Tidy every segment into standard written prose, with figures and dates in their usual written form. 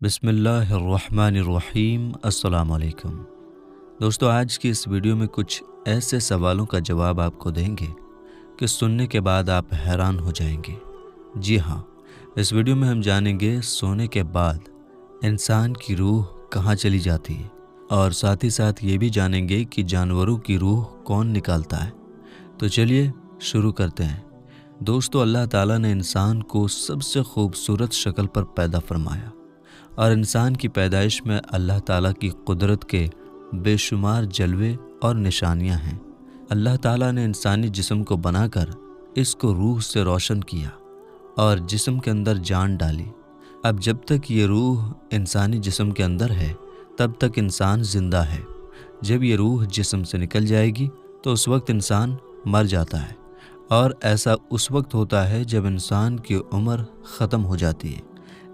بسم اللہ الرحمن الرحیم۔ السلام علیکم دوستو، آج کی اس ویڈیو میں کچھ ایسے سوالوں کا جواب آپ کو دیں گے کہ سننے کے بعد آپ حیران ہو جائیں گے۔ جی ہاں، اس ویڈیو میں ہم جانیں گے سونے کے بعد انسان کی روح کہاں چلی جاتی ہے، اور ساتھ ہی ساتھ یہ بھی جانیں گے کہ جانوروں کی روح کون نکالتا ہے۔ تو چلیے شروع کرتے ہیں۔ دوستو، اللہ تعالیٰ نے انسان کو سب سے خوبصورت شکل پر پیدا فرمایا، اور انسان کی پیدائش میں اللہ تعالیٰ کی قدرت کے بے شمار جلوے اور نشانیاں ہیں۔ اللہ تعالیٰ نے انسانی جسم کو بنا کر اس کو روح سے روشن کیا اور جسم کے اندر جان ڈالی۔ اب جب تک یہ روح انسانی جسم کے اندر ہے تب تک انسان زندہ ہے۔ جب یہ روح جسم سے نکل جائے گی تو اس وقت انسان مر جاتا ہے، اور ایسا اس وقت ہوتا ہے جب انسان کی عمر ختم ہو جاتی ہے۔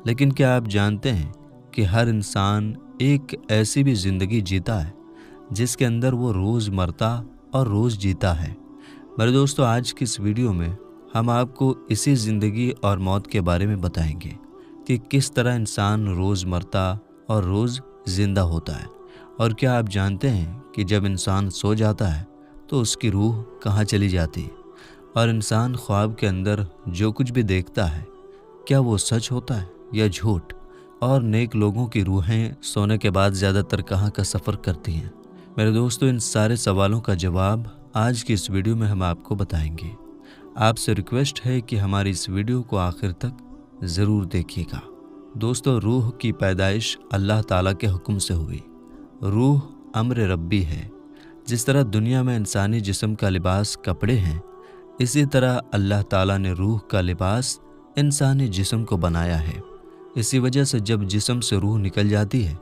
لیکن کیا آپ جانتے ہیں کہ ہر انسان ایک ایسی بھی زندگی جیتا ہے جس کے اندر وہ روز مرتا اور روز جیتا ہے؟ میرے دوستو، آج کی اس ویڈیو میں ہم آپ کو اسی زندگی اور موت کے بارے میں بتائیں گے کہ کس طرح انسان روز مرتا اور روز زندہ ہوتا ہے، اور کیا آپ جانتے ہیں کہ جب انسان سو جاتا ہے تو اس کی روح کہاں چلی جاتی ہے، اور انسان خواب کے اندر جو کچھ بھی دیکھتا ہے کیا وہ سچ ہوتا ہے یا جھوٹ، اور نیک لوگوں کی روحیں سونے کے بعد زیادہ تر کہاں کا سفر کرتی ہیں؟ میرے دوستو، ان سارے سوالوں کا جواب آج کی اس ویڈیو میں ہم آپ کو بتائیں گے۔ آپ سے ریکویسٹ ہے کہ ہماری اس ویڈیو کو آخر تک ضرور دیکھیے گا۔ دوستو، روح کی پیدائش اللہ تعالیٰ کے حکم سے ہوئی۔ روح امر ربی ہے۔ جس طرح دنیا میں انسانی جسم کا لباس کپڑے ہیں، اسی طرح اللہ تعالیٰ نے روح کا لباس انسانی جسم کو بنایا ہے۔ اسی وجہ سے جب جسم سے روح نکل جاتی ہے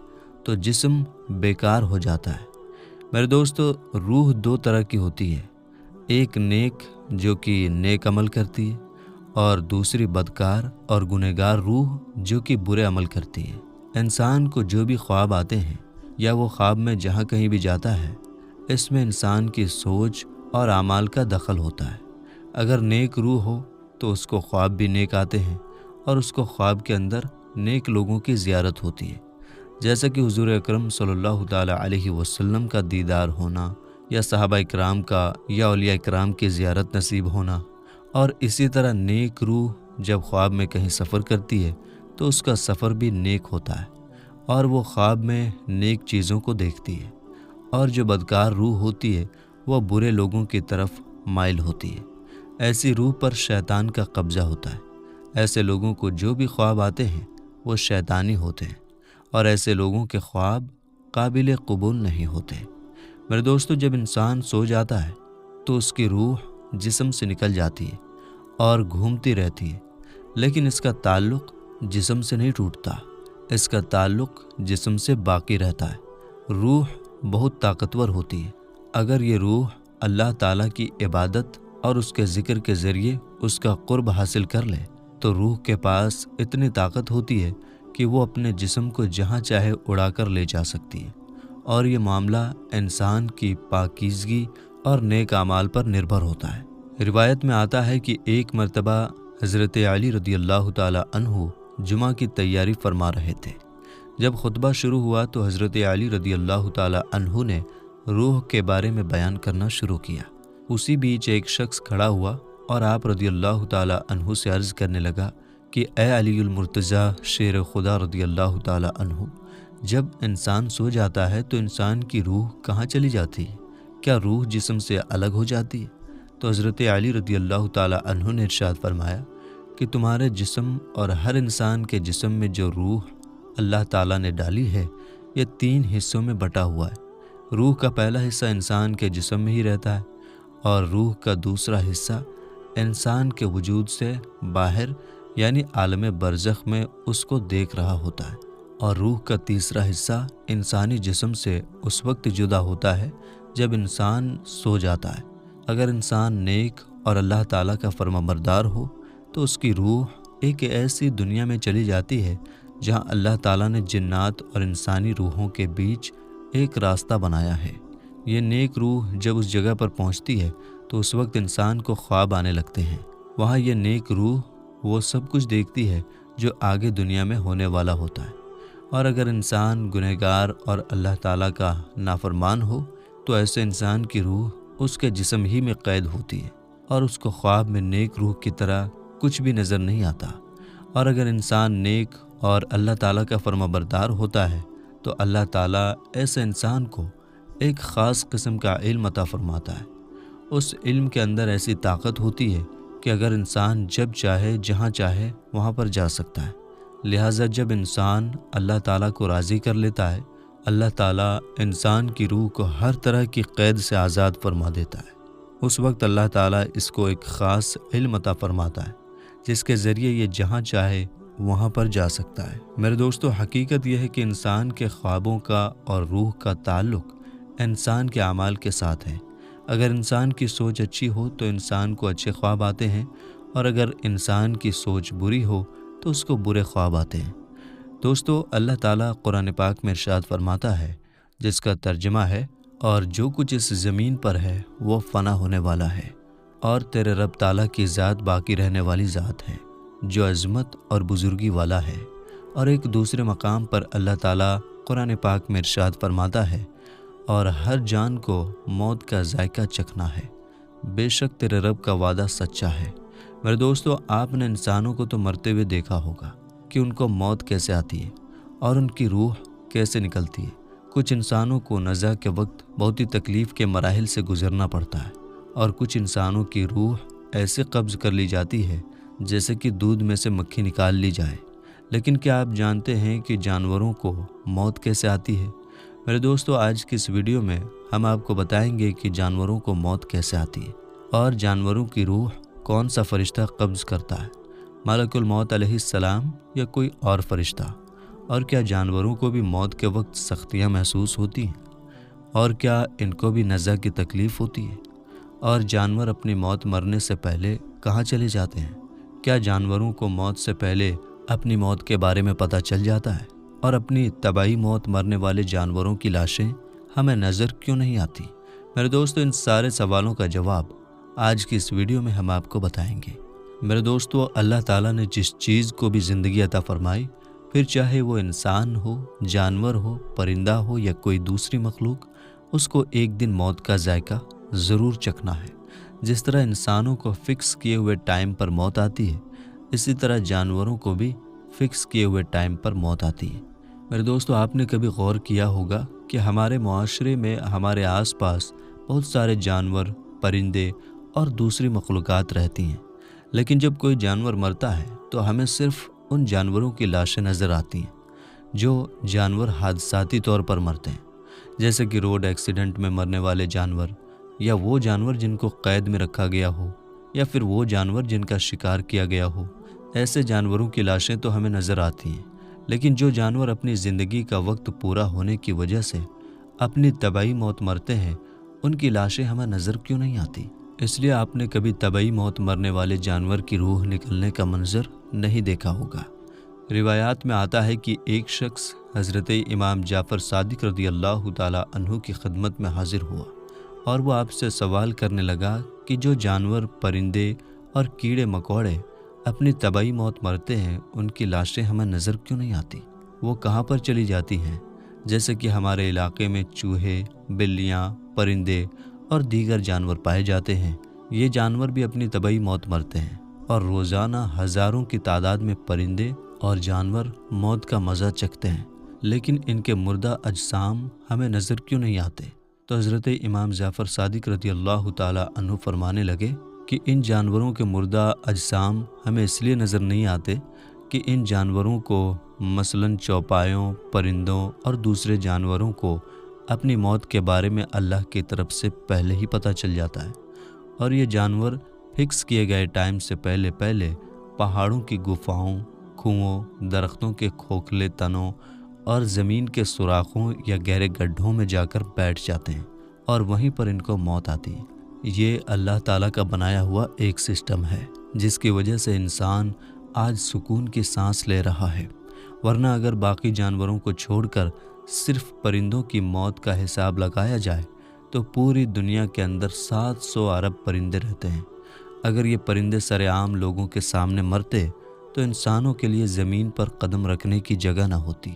تو جسم بیکار ہو جاتا ہے۔ میرے دوستو، روح دو طرح کی ہوتی ہے، ایک نیک جو کہ نیک عمل کرتی ہے، اور دوسری بدکار اور گنہگار روح جو کہ برے عمل کرتی ہے۔ انسان کو جو بھی خواب آتے ہیں یا وہ خواب میں جہاں کہیں بھی جاتا ہے، اس میں انسان کی سوچ اور اعمال کا دخل ہوتا ہے۔ اگر نیک روح ہو تو اس کو خواب بھی نیک آتے ہیں، اور اس کو خواب کے اندر نیک لوگوں کی زیارت ہوتی ہے، جیسا کہ حضور اکرم صلی اللہ تعالیٰ علیہ وسلم کا دیدار ہونا، یا صحابہ اکرام کا یا اولیاء اکرام کی زیارت نصیب ہونا۔ اور اسی طرح نیک روح جب خواب میں کہیں سفر کرتی ہے تو اس کا سفر بھی نیک ہوتا ہے، اور وہ خواب میں نیک چیزوں کو دیکھتی ہے۔ اور جو بدکار روح ہوتی ہے وہ برے لوگوں کی طرف مائل ہوتی ہے۔ ایسی روح پر شیطان کا قبضہ ہوتا ہے۔ ایسے لوگوں کو جو بھی خواب آتے ہیں وہ شیطانی ہوتے ہیں، اور ایسے لوگوں کے خواب قابل قبول نہیں ہوتے۔ میرے دوستو، جب انسان سو جاتا ہے تو اس کی روح جسم سے نکل جاتی ہے اور گھومتی رہتی ہے، لیکن اس کا تعلق جسم سے نہیں ٹوٹتا، اس کا تعلق جسم سے باقی رہتا ہے۔ روح بہت طاقتور ہوتی ہے۔ اگر یہ روح اللہ تعالیٰ کی عبادت اور اس کے ذکر کے ذریعے اس کا قرب حاصل کر لے تو روح کے پاس اتنی طاقت ہوتی ہے کہ وہ اپنے جسم کو جہاں چاہے اڑا کر لے جا سکتی ہے، اور یہ معاملہ انسان کی پاکیزگی اور نیک اعمال پر نربھر ہوتا ہے۔ روایت میں آتا ہے کہ ایک مرتبہ حضرت علی رضی اللہ تعالیٰ عنہ جمعہ کی تیاری فرما رہے تھے۔ جب خطبہ شروع ہوا تو حضرت علی رضی اللہ تعالیٰ عنہ نے روح کے بارے میں بیان کرنا شروع کیا۔ اسی بیچ ایک شخص کھڑا ہوا اور آپ رضی اللہ تعالیٰ عنہ سے عرض کرنے لگا کہ اے علی المرتضیٰ شیر خدا رضی اللہ تعالیٰ عنہ، جب انسان سو جاتا ہے تو انسان کی روح کہاں چلی جاتی ہے؟ کیا روح جسم سے الگ ہو جاتی ہے؟ تو حضرت علی رضی اللہ تعالیٰ عنہ نے ارشاد فرمایا کہ تمہارے جسم اور ہر انسان کے جسم میں جو روح اللہ تعالیٰ نے ڈالی ہے یہ 3 حصوں میں بٹا ہوا ہے۔ روح کا پہلا حصہ انسان کے جسم میں ہی رہتا ہے، اور روح کا دوسرا حصہ انسان کے وجود سے باہر یعنی عالم برزخ میں اس کو دیکھ رہا ہوتا ہے، اور روح کا تیسرا حصہ انسانی جسم سے اس وقت جدا ہوتا ہے جب انسان سو جاتا ہے۔ اگر انسان نیک اور اللہ تعالیٰ کا فرما بردار ہو تو اس کی روح ایک ایسی دنیا میں چلی جاتی ہے جہاں اللہ تعالیٰ نے جنات اور انسانی روحوں کے بیچ ایک راستہ بنایا ہے۔ یہ نیک روح جب اس جگہ پر پہنچتی ہے تو اس وقت انسان کو خواب آنے لگتے ہیں۔ وہاں یہ نیک روح وہ سب کچھ دیکھتی ہے جو آگے دنیا میں ہونے والا ہوتا ہے، اور اگر انسان گنہگار اور اللہ تعالیٰ کا نافرمان ہو تو ایسے انسان کی روح اس کے جسم ہی میں قید ہوتی ہے اور اس کو خواب میں نیک روح کی طرح کچھ بھی نظر نہیں آتا۔ اور اگر انسان نیک اور اللہ تعالیٰ کا فرمانبردار ہوتا ہے تو اللہ تعالیٰ ایسے انسان کو ایک خاص قسم کا علم عطا فرماتا ہے۔ اس علم کے اندر ایسی طاقت ہوتی ہے کہ اگر انسان جب چاہے جہاں چاہے وہاں پر جا سکتا ہے۔ لہٰذا جب انسان اللہ تعالیٰ کو راضی کر لیتا ہے، اللہ تعالیٰ انسان کی روح کو ہر طرح کی قید سے آزاد فرما دیتا ہے۔ اس وقت اللہ تعالیٰ اس کو ایک خاص علم عطا فرماتا ہے جس کے ذریعے یہ جہاں چاہے وہاں پر جا سکتا ہے۔ میرے دوستو، حقیقت یہ ہے کہ انسان کے خوابوں کا اور روح کا تعلق انسان کے اعمال کے ساتھ ہے۔ اگر انسان کی سوچ اچھی ہو تو انسان کو اچھے خواب آتے ہیں، اور اگر انسان کی سوچ بری ہو تو اس کو برے خواب آتے ہیں۔ دوستو، اللہ تعالیٰ قرآن پاک میں ارشاد فرماتا ہے، جس کا ترجمہ ہے، اور جو کچھ اس زمین پر ہے وہ فنا ہونے والا ہے، اور تیرے رب تعالیٰ کی ذات باقی رہنے والی ذات ہے جو عظمت اور بزرگی والا ہے۔ اور ایک دوسرے مقام پر اللہ تعالیٰ قرآن پاک میں ارشاد فرماتا ہے، اور ہر جان کو موت کا ذائقہ چکھنا ہے، بے شک تیرے رب کا وعدہ سچا ہے۔ میرے دوستو، آپ نے انسانوں کو تو مرتے ہوئے دیکھا ہوگا کہ ان کو موت کیسے آتی ہے اور ان کی روح کیسے نکلتی ہے۔ کچھ انسانوں کو نزع کے وقت بہت ہی تکلیف کے مراحل سے گزرنا پڑتا ہے، اور کچھ انسانوں کی روح ایسے قبض کر لی جاتی ہے جیسے کہ دودھ میں سے مکھی نکال لی جائے۔ لیکن کیا آپ جانتے ہیں کہ جانوروں کو موت کیسے آتی ہے؟ میرے دوستو، آج کی اس ویڈیو میں ہم آپ کو بتائیں گے کہ جانوروں کو موت کیسے آتی ہے، اور جانوروں کی روح کون سا فرشتہ قبض کرتا ہے، ملک الموت علیہ السلام یا کوئی اور فرشتہ؟ اور کیا جانوروں کو بھی موت کے وقت سختیاں محسوس ہوتی ہیں؟ اور کیا ان کو بھی نزع کی تکلیف ہوتی ہے؟ اور جانور اپنی موت مرنے سے پہلے کہاں چلے جاتے ہیں؟ کیا جانوروں کو موت سے پہلے اپنی موت کے بارے میں پتہ چل جاتا ہے؟ اور اپنی طبعی موت مرنے والے جانوروں کی لاشیں ہمیں نظر کیوں نہیں آتی؟ میرے دوستو، ان سارے سوالوں کا جواب آج کی اس ویڈیو میں ہم آپ کو بتائیں گے۔ میرے دوستو، اللہ تعالیٰ نے جس چیز کو بھی زندگی عطا فرمائی، پھر چاہے وہ انسان ہو، جانور ہو، پرندہ ہو یا کوئی دوسری مخلوق، اس کو ایک دن موت کا ذائقہ ضرور چکھنا ہے۔ جس طرح انسانوں کو فکس کیے ہوئے ٹائم پر موت آتی ہے، اسی طرح جانوروں کو بھی فکس کیے ہوئے ٹائم پر موت آتی ہے۔ میرے دوستو، آپ نے کبھی غور کیا ہوگا کہ ہمارے معاشرے میں ہمارے آس پاس بہت سارے جانور، پرندے اور دوسری مخلوقات رہتی ہیں، لیکن جب کوئی جانور مرتا ہے تو ہمیں صرف ان جانوروں کی لاشیں نظر آتی ہیں جو جانور حادثاتی طور پر مرتے ہیں، جیسے کہ روڈ ایکسیڈنٹ میں مرنے والے جانور، یا وہ جانور جن کو قید میں رکھا گیا ہو، یا پھر وہ جانور جن کا شکار کیا گیا ہو۔ ایسے جانوروں کی لاشیں تو ہمیں نظر آتی ہیں، لیکن جو جانور اپنی زندگی کا وقت پورا ہونے کی وجہ سے اپنی طبعی موت مرتے ہیں، ان کی لاشیں ہمیں نظر کیوں نہیں آتی؟ اس لیے آپ نے کبھی طبعی موت مرنے والے جانور کی روح نکلنے کا منظر نہیں دیکھا ہوگا۔ روایات میں آتا ہے کہ ایک شخص حضرت امام جعفر صادق رضی اللہ تعالیٰ عنہ کی خدمت میں حاضر ہوا، اور وہ آپ سے سوال کرنے لگا کہ جو جانور، پرندے اور کیڑے مکوڑے اپنی طبعی موت مرتے ہیں، ان کی لاشیں ہمیں نظر کیوں نہیں آتی؟ وہ کہاں پر چلی جاتی ہیں؟ جیسے کہ ہمارے علاقے میں چوہے، بلیاں، پرندے اور دیگر جانور پائے جاتے ہیں، یہ جانور بھی اپنی طبعی موت مرتے ہیں، اور روزانہ ہزاروں کی تعداد میں پرندے اور جانور موت کا مزہ چکھتے ہیں، لیکن ان کے مردہ اجسام ہمیں نظر کیوں نہیں آتے؟ تو حضرت امام جعفر صادق رضی اللہ تعالیٰ عنہ فرمانے لگے کہ ان جانوروں کے مردہ اجسام ہمیں اس لیے نظر نہیں آتے کہ ان جانوروں کو مثلاً چوپایوں، پرندوں اور دوسرے جانوروں کو اپنی موت کے بارے میں اللہ کی طرف سے پہلے ہی پتہ چل جاتا ہے، اور یہ جانور فکس کیے گئے ٹائم سے پہلے پہاڑوں کی گفاؤں، کنووں، درختوں کے کھوکھلے تنوں اور زمین کے سوراخوں یا گہرے گڈھوں میں جا کر بیٹھ جاتے ہیں، اور وہیں پر ان کو موت آتی ہے۔ یہ اللہ تعالیٰ کا بنایا ہوا ایک سسٹم ہے جس کی وجہ سے انسان آج سکون کی سانس لے رہا ہے، ورنہ اگر باقی جانوروں کو چھوڑ کر صرف پرندوں کی موت کا حساب لگایا جائے تو پوری دنیا کے اندر 700 ارب پرندے رہتے ہیں۔ اگر یہ پرندے سر عام لوگوں کے سامنے مرتے تو انسانوں کے لیے زمین پر قدم رکھنے کی جگہ نہ ہوتی،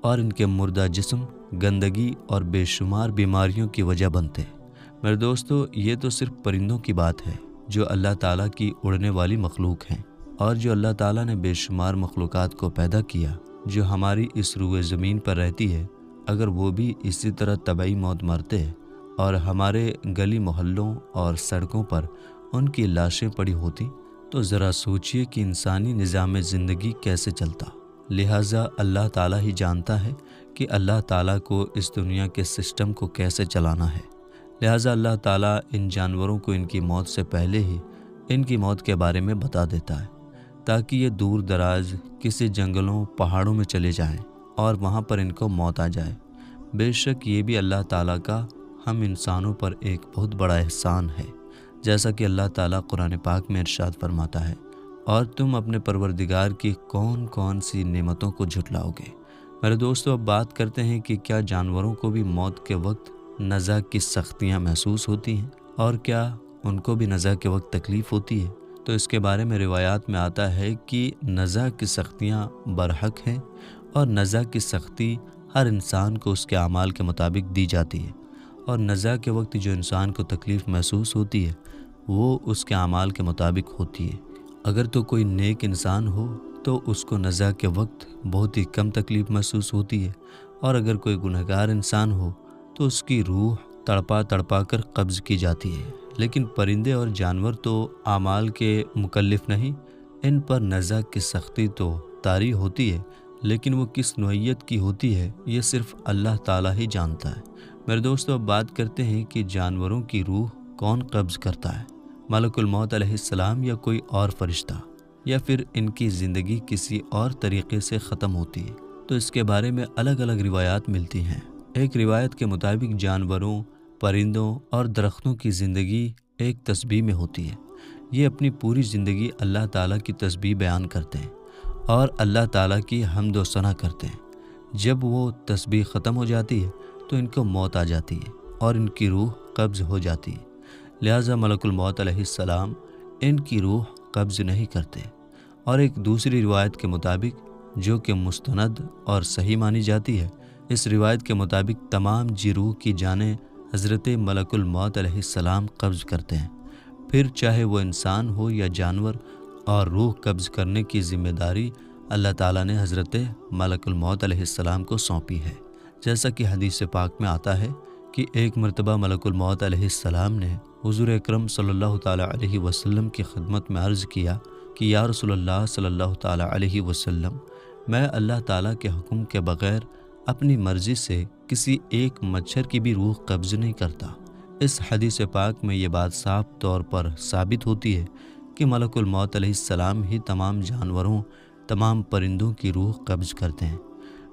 اور ان کے مردہ جسم گندگی اور بے شمار بیماریوں کی وجہ بنتے ہیں۔ میرے دوستو، یہ تو صرف پرندوں کی بات ہے جو اللہ تعالیٰ کی اڑنے والی مخلوق ہیں، اور جو اللہ تعالیٰ نے بے شمار مخلوقات کو پیدا کیا جو ہماری اس روئے زمین پر رہتی ہے، اگر وہ بھی اسی طرح طبعی موت مرتے ہیں اور ہمارے گلی محلوں اور سڑکوں پر ان کی لاشیں پڑی ہوتی تو ذرا سوچئے کہ انسانی نظام زندگی کیسے چلتا۔ لہٰذا اللہ تعالیٰ ہی جانتا ہے کہ اللہ تعالیٰ کو اس دنیا کے سسٹم کو کیسے چلانا ہے۔ لہٰذا اللہ تعالیٰ ان جانوروں کو ان کی موت سے پہلے ہی ان کی موت کے بارے میں بتا دیتا ہے، تاکہ یہ دور دراز کسی جنگلوں پہاڑوں میں چلے جائیں اور وہاں پر ان کو موت آ جائے۔ بے شک یہ بھی اللہ تعالیٰ کا ہم انسانوں پر ایک بہت بڑا احسان ہے، جیسا کہ اللہ تعالیٰ قرآن پاک میں ارشاد فرماتا ہے، اور تم اپنے پروردگار کی کون کون سی نعمتوں کو جھٹلاؤ گے۔ میرے دوستو، اب بات کرتے ہیں کہ کیا جانوروں کو بھی موت کے وقت نزع کی سختیاں محسوس ہوتی ہیں، اور کیا ان کو بھی نزع کے وقت تکلیف ہوتی ہے؟ تو اس کے بارے میں روایات میں آتا ہے کہ نزع کی سختیاں برحق ہیں، اور نزع کی سختی ہر انسان کو اس کے اعمال کے مطابق دی جاتی ہے، اور نزع کے وقت جو انسان کو تکلیف محسوس ہوتی ہے وہ اس کے اعمال کے مطابق ہوتی ہے۔ اگر تو کوئی نیک انسان ہو تو اس کو نزع کے وقت بہت ہی کم تکلیف محسوس ہوتی ہے، اور اگر کوئی گنہگار انسان ہو تو اس کی روح تڑپا تڑپا کر قبض کی جاتی ہے۔ لیکن پرندے اور جانور تو اعمال کے مکلف نہیں، ان پر نزع کی سختی تو طاری ہوتی ہے، لیکن وہ کس نوعیت کی ہوتی ہے یہ صرف اللہ تعالیٰ ہی جانتا ہے۔ میرے دوستو، اب بات کرتے ہیں کہ جانوروں کی روح کون قبض کرتا ہے، ملک الموت علیہ السلام یا کوئی اور فرشتہ، یا پھر ان کی زندگی کسی اور طریقے سے ختم ہوتی ہے؟ تو اس کے بارے میں الگ الگ روایات ملتی ہیں۔ ایک روایت کے مطابق جانوروں، پرندوں اور درختوں کی زندگی ایک تسبیح میں ہوتی ہے۔ یہ اپنی پوری زندگی اللہ تعالیٰ کی تسبیح بیان کرتے ہیں اور اللہ تعالیٰ کی حمد و ثنا کرتے ہیں۔ جب وہ تسبیح ختم ہو جاتی ہے تو ان کو موت آ جاتی ہے اور ان کی روح قبض ہو جاتی ہے۔ لہٰذا ملک الموت علیہ السلام ان کی روح قبض نہیں کرتے۔ اور ایک دوسری روایت کے مطابق جو کہ مستند اور صحیح مانی جاتی ہے، اس روایت کے مطابق تمام جی روح کی جانیں حضرت ملک الموت علیہ السلام قبض کرتے ہیں، پھر چاہے وہ انسان ہو یا جانور، اور روح قبض کرنے کی ذمہ داری اللہ تعالیٰ نے حضرت ملک الموت علیہ السلام کو سونپی ہے۔ جیسا کہ حدیث پاک میں آتا ہے کہ ایک مرتبہ ملک الموت علیہ السلام نے حضور اکرم صلی اللہ تعالیٰ علیہ وسلم کی خدمت میں عرض کیا کہ یا رسول اللہ صلی اللہ تعالیٰ علیہ وسلم، میں اللہ تعالیٰ کے حکم کے بغیر اپنی مرضی سے کسی ایک مچھر کی بھی روح قبض نہیں کرتا۔ اس حدیث پاک میں یہ بات صاف طور پر ثابت ہوتی ہے کہ ملک الموت علیہ السلام ہی تمام جانوروں، تمام پرندوں کی روح قبض کرتے ہیں۔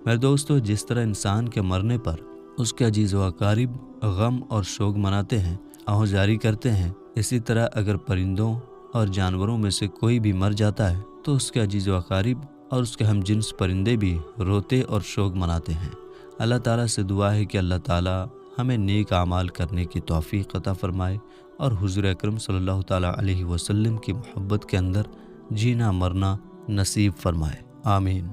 میرے دوستو، جس طرح انسان کے مرنے پر اس کے عزیز و اقارب غم اور شوق مناتے ہیں، آہوازاری کرتے ہیں، اسی طرح اگر پرندوں اور جانوروں میں سے کوئی بھی مر جاتا ہے تو اس کے عزیز و اقارب اور اس کے ہم جنس پرندے بھی روتے اور شوق مناتے ہیں۔ اللہ تعالیٰ سے دعا ہے کہ اللہ تعالیٰ ہمیں نیک اعمال کرنے کی توفیق عطا فرمائے اور حضور اکرم صلی اللہ تعالیٰ علیہ وسلم کی محبت کے اندر جینا مرنا نصیب فرمائے، آمین۔